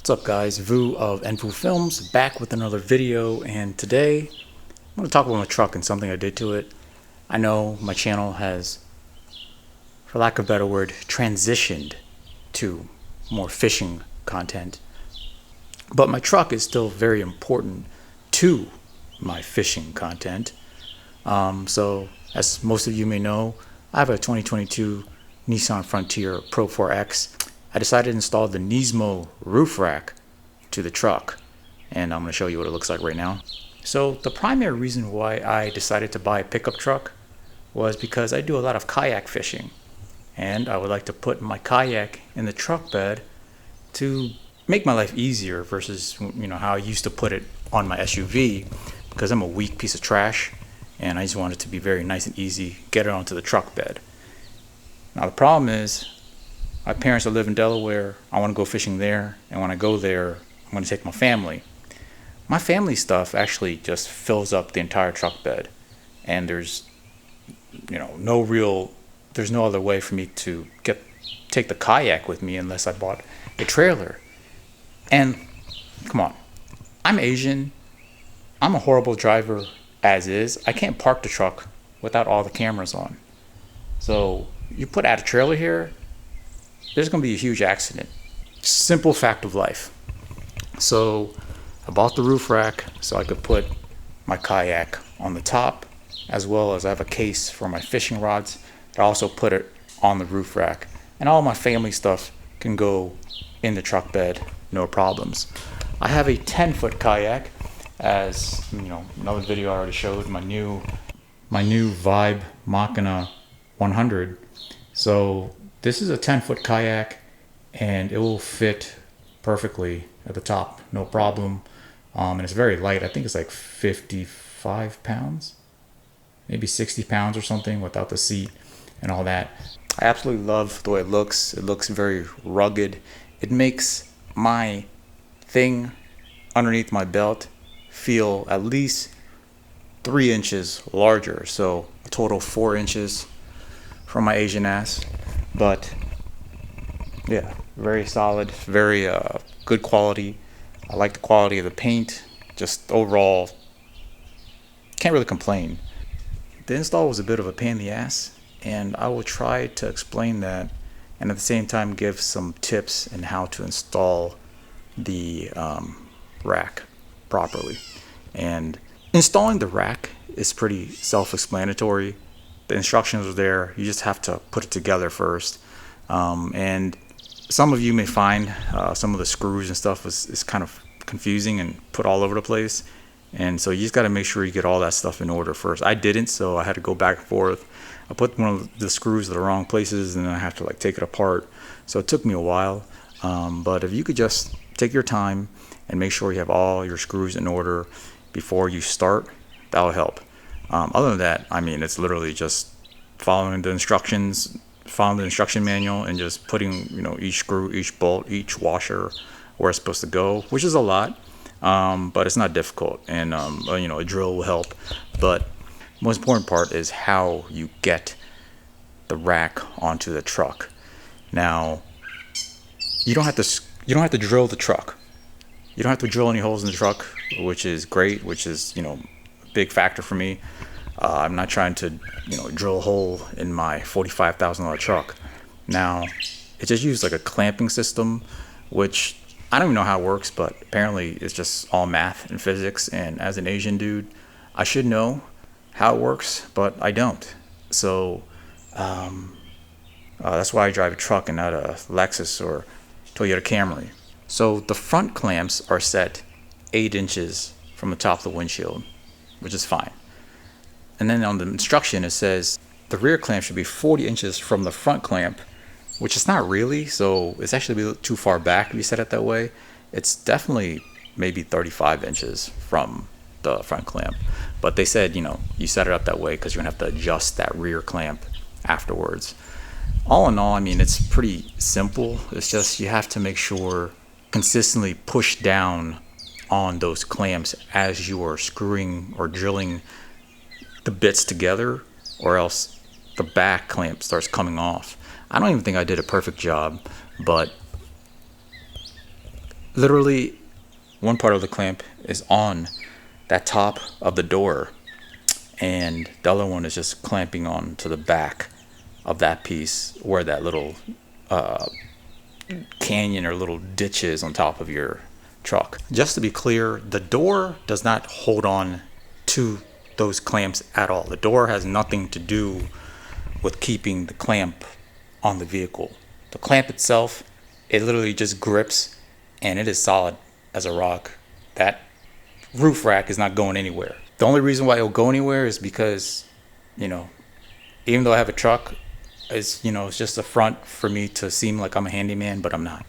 What's up guys, Vu of NVU Films back with another video, and today I'm going to talk about my truck and something I did to it. I know my channel has, for lack of a better word, transitioned to more fishing content, but my truck is still very important to my fishing content. So as most of you may know, I have a 2022 Nissan Frontier Pro-4x. I decided to install the NISMO roof rack to the truck, and I'm going to show you what it looks like right now. So the primary reason why I decided to buy a pickup truck was because I do a lot of kayak fishing, and I would like to put my kayak in the truck bed to make my life easier versus how I used to put it on my SUV, because I'm a weak piece of trash and I just want it to be very nice and easy, get it onto the truck bed. Now the problem is, my parents live in Delaware. I want to go fishing there, and when I go there, I'm going to take my family. My family stuff actually just fills up the entire truck bed, and there's there's no other way for me to take the kayak with me unless I bought a trailer. And come on, I'm Asian. I'm a horrible driver as is. I can't park the truck without all the cameras on. So you add a trailer here, there's going to be a huge accident. Simple fact of life. So I bought the roof rack so I could put my kayak on the top, as well as I have a case for my fishing rods. I also put it on the roof rack, and all my family stuff can go in the truck bed, no problems. I have a 10-foot kayak, as another video I already showed, my new Vibe Machina 100. So this is a 10-foot kayak, and it will fit perfectly at the top, no problem. And it's very light. I think it's like 55 pounds, maybe 60 pounds or something without the seat and all that. I absolutely love the way it looks. It looks very rugged. It makes my thing underneath my belt feel at least 3 inches larger. So a total 4 inches from my Asian ass. But yeah, very solid, very good quality. I like the quality of the paint. Just overall, can't really complain. The install was a bit of a pain in the ass, and I will try to explain that, and at the same time give some tips on how to install the rack properly. And installing the rack is pretty self-explanatory. The instructions are there. You just have to put it together first. And some of you may find some of the screws and stuff is kind of confusing and put all over the place. And so you just got to make sure you get all that stuff in order first. I didn't, so I had to go back and forth. I put one of the screws in the wrong places, and then I have to take it apart. So it took me a while. But if you could just take your time and make sure you have all your screws in order before you start, that'll help. Other than that, it's literally just following the instructions, following the instruction manual, and just putting each screw, each bolt, each washer where it's supposed to go, which is a lot, but it's not difficult, and a drill will help. But most important part is how you get the rack onto the truck. Now, you don't have to drill the truck. You don't have to drill any holes in the truck, which is great, which is a big factor for me. I'm not trying to drill a hole in my $45,000 truck. Now, it just used a clamping system, which I don't even know how it works, but apparently it's just all math and physics, and as an Asian dude, I should know how it works, but I don't. So that's why I drive a truck and not a Lexus or Toyota Camry. So the front clamps are set 8 inches from the top of the windshield, which is fine. And then on the instruction it says the rear clamp should be 40 inches from the front clamp, which is not really, so it's actually too far back if you set it that way. It's definitely maybe 35 inches from the front clamp, but they said you set it up that way because you're gonna have to adjust that rear clamp afterwards. All in all, it's pretty simple. It's just you have to make sure consistently push down on those clamps as you are screwing or drilling the bits together, or else the back clamp starts coming off. I don't even think I did a perfect job, but Literally, one part of the clamp is on that top of the door, and the other one is just clamping on to the back of that piece where that little canyon or little ditch is on top of your truck. Just to be clear, the door does not hold on to those clamps at all. The door has nothing to do with keeping the clamp on the vehicle. The clamp itself, it literally just grips, and it is solid as a rock. That roof rack is not going anywhere. The only reason why it'll go anywhere is because, you know, even though I have a truck, it's just a front for me to seem like I'm a handyman, but I'm not.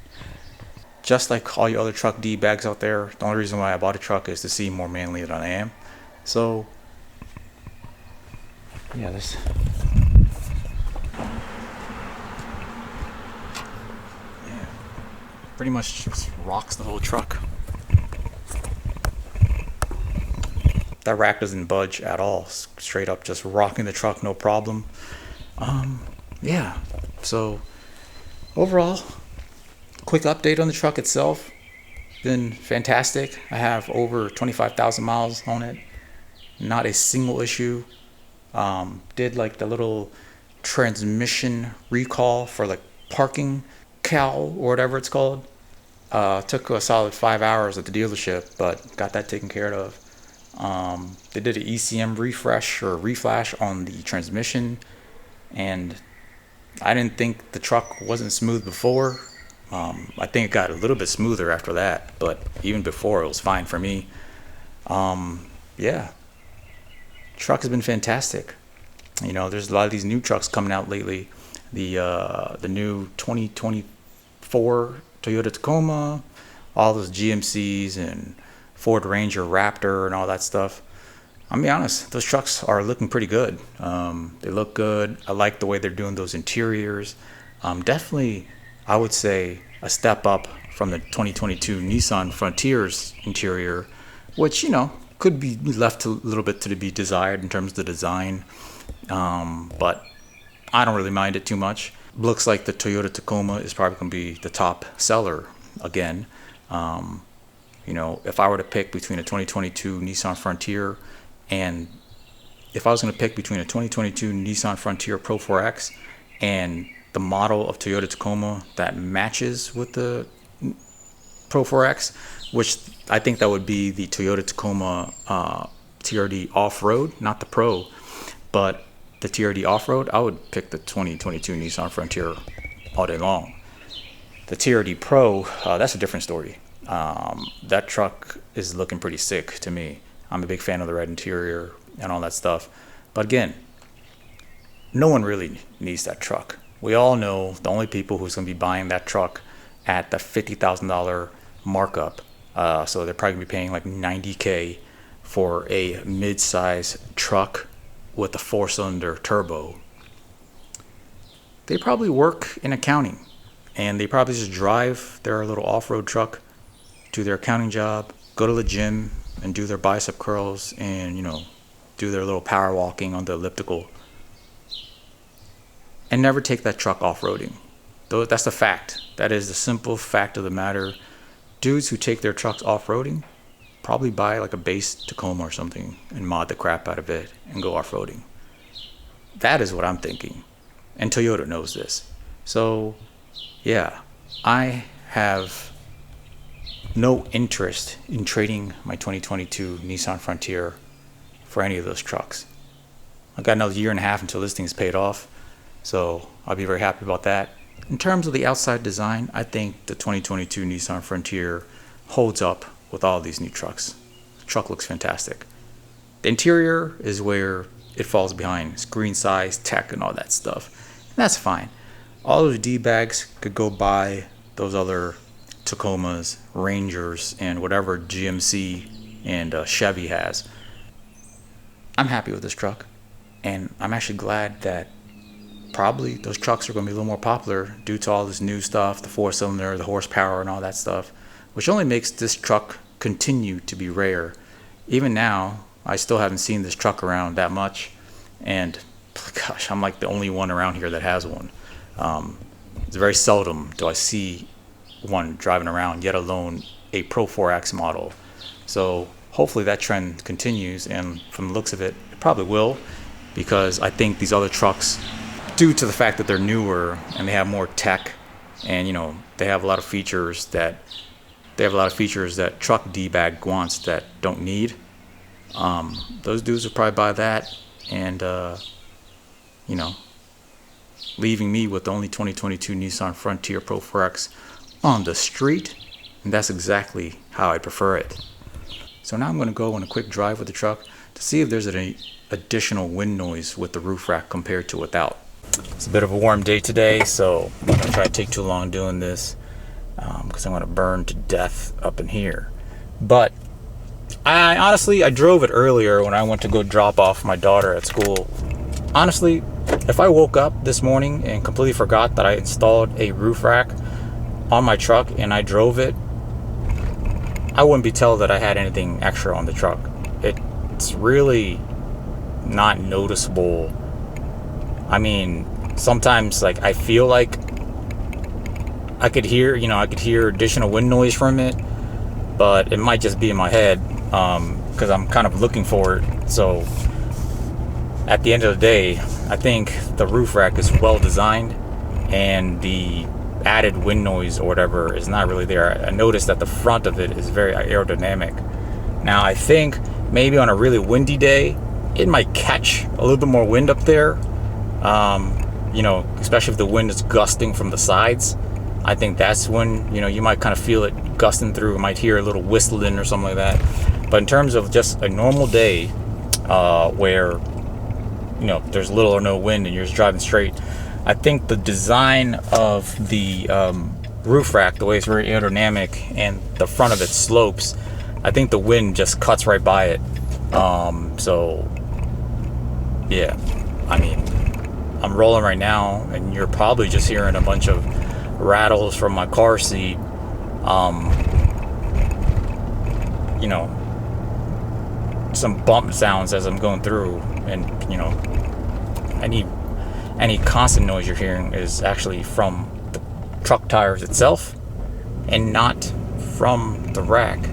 Just like all you other truck D-bags out there, the only reason why I bought a truck is to seem more manly than I am. So, yeah, this. Yeah, pretty much just rocks the whole truck. That rack doesn't budge at all. Straight up, just rocking the truck, no problem. Yeah. So, overall, quick update on the truck itself. Been fantastic. I have over 25,000 miles on it. Not a single issue. Did like the little transmission recall for like parking cowl or whatever it's called. Took a solid 5 hours at the dealership, but got that taken care of. They did an ECM refresh or reflash on the transmission, and I didn't think the truck wasn't smooth before. I think it got a little bit smoother after that, but even before it was fine for me. Yeah, truck has been fantastic. You know, there's a lot of these new trucks coming out lately. The new 2024 Toyota Tacoma, all those GMCs and Ford Ranger Raptor and all that stuff. I'll be honest, those trucks are looking pretty good. They look good. I like the way they're doing those interiors. Definitely, I would say, a step up from the 2022 Nissan Frontier's interior, which, you know, could be left a little bit to be desired in terms of the design. But I don't really mind it too much. Looks like the Toyota Tacoma is probably going to be the top seller again. You know, if I were to pick between a 2022 Nissan Frontier and if I was going to pick between a 2022 Nissan Frontier Pro-4x and the model of Toyota Tacoma that matches with the Pro-4x, which I think that would be the Toyota Tacoma TRD Off-Road, not the Pro, but the TRD Off-Road, I would pick the 2022 Nissan Frontier all day long. The TRD Pro, that's a different story. That truck is looking pretty sick to me. I'm a big fan of the red interior and all that stuff. But again, no one really needs that truck. We all know the only people who's going to be buying that truck at the $50,000 markup. So they're probably going to be paying like $90K for a mid-size truck with a 4-cylinder turbo. They probably work in accounting, and they probably just drive their little off-road truck to their accounting job, go to the gym and do their bicep curls and, you know, do their little power walking on the elliptical, and never take that truck off-roading. Though that's the fact. That is the simple fact of the matter. Dudes who take their trucks off-roading probably buy like a base Tacoma or something and mod the crap out of it and go off-roading. That is what I'm thinking. And Toyota knows this. So, yeah, I have no interest in trading my 2022 Nissan Frontier for any of those trucks. I've got another year and a half until this thing's paid off, so I'll be very happy about that. In terms of the outside design, I think the 2022 Nissan Frontier holds up with all these new trucks. The truck looks fantastic. The interior is where it falls behind. Screen size, tech, and all that stuff. And that's fine. All those D-bags could go buy those other Tacomas, Rangers, and whatever GMC and Chevy has. I'm happy with this truck, and I'm actually glad that probably those trucks are going to be a little more popular due to all this new stuff, the 4-cylinder, the horsepower, and all that stuff, which only makes this truck continue to be rare. Even now, I still haven't seen this truck around that much, and gosh, I'm like the only one around here that has one. It's very seldom do I see one driving around, yet alone a Pro-4x model. So hopefully that trend continues, and from the looks of it, it probably will, because I think these other trucks, due to the fact that they're newer and they have more tech, and they have a lot of features that truck D-bag wants that don't need. Those dudes will probably buy that, and leaving me with the only 2022 Nissan Frontier Pro-4x on the street, and that's exactly how I prefer it. So now I'm going to go on a quick drive with the truck to see if there's any additional wind noise with the roof rack compared to without. It's a bit of a warm day today, so I'm not going to try to take too long doing this, because I'm going to burn to death up in here. But I honestly drove it earlier when I went to go drop off my daughter at school. Honestly, if I woke up this morning and completely forgot that I installed a roof rack on my truck and I drove it, I wouldn't be told that I had anything extra on the truck. It's really not noticeable. I mean, sometimes I feel like I could hear additional wind noise from it, but it might just be in my head, because I'm kind of looking for it. So at the end of the day, I think the roof rack is well designed, and the added wind noise or whatever is not really there. I noticed that the front of it is very aerodynamic. Now I think maybe on a really windy day, it might catch a little bit more wind up there, especially if the wind is gusting from the sides. I think that's when you might kind of feel it gusting through. You might hear a little whistling or something like that. But in terms of just a normal day, where there's little or no wind and you're just driving straight, I think the design of the roof rack, the way it's very aerodynamic and the front of it slopes, I think the wind just cuts right by it. So yeah, I mean, I'm rolling right now, and you're probably just hearing a bunch of rattles from my car seat. Some bump sounds as I'm going through, and any constant noise you're hearing is actually from the truck tires itself and not from the rack.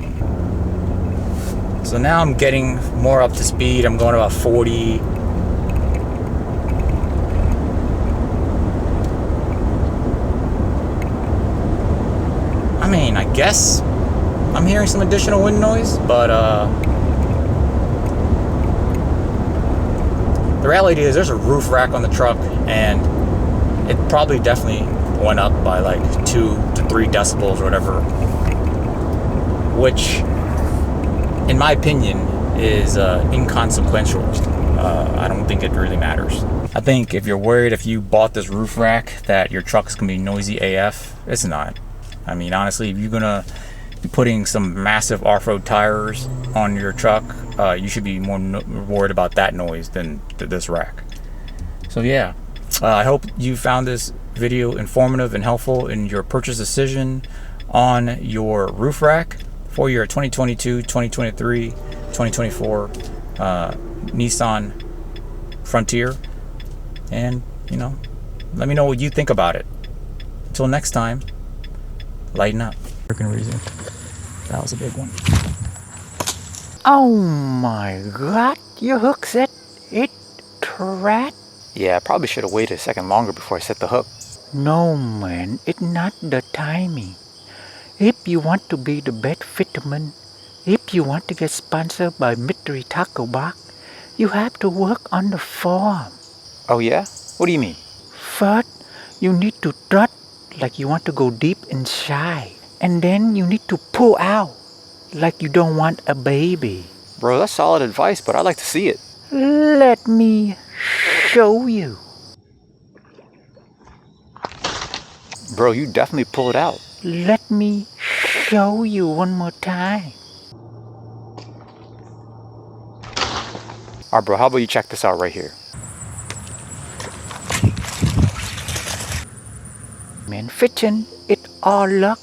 So now I'm getting more up to speed. I'm going about 40. I mean, I guess I'm hearing some additional wind noise, but the reality is there's a roof rack on the truck, and it probably definitely went up by 2 to 3 decibels or whatever, which in my opinion is inconsequential. I don't think it really matters. I think if you're worried, if you bought this roof rack, that your truck's gonna be noisy AF, it's not. I mean, honestly, if you're gonna be putting some massive off-road tires on your truck, you should be more worried about that noise than this rack. So yeah, I hope you found this video informative and helpful in your purchase decision on your roof rack for your 2022, 2023, 2024 Nissan Frontier. And let me know what you think about it. Until next time, lighten up. Freaking reason. That was a big one. Oh my god, your hook set it rat? Yeah, I probably should have waited a second longer before I set the hook. No man, it's not the timing. If you want to be the best fisherman, if you want to get sponsored by Mystery Taco Box, you have to work on the farm. Oh yeah? What do you mean? First, you need to trot like you want to go deep inside. And then you need to pull out like you don't want a baby. Bro, that's solid advice, but I'd like to see it. Let me show you. Bro, you definitely pull it out. Let me show you one more time. Alright bro, how about you check this out right here? Man, fishing, it's all luck.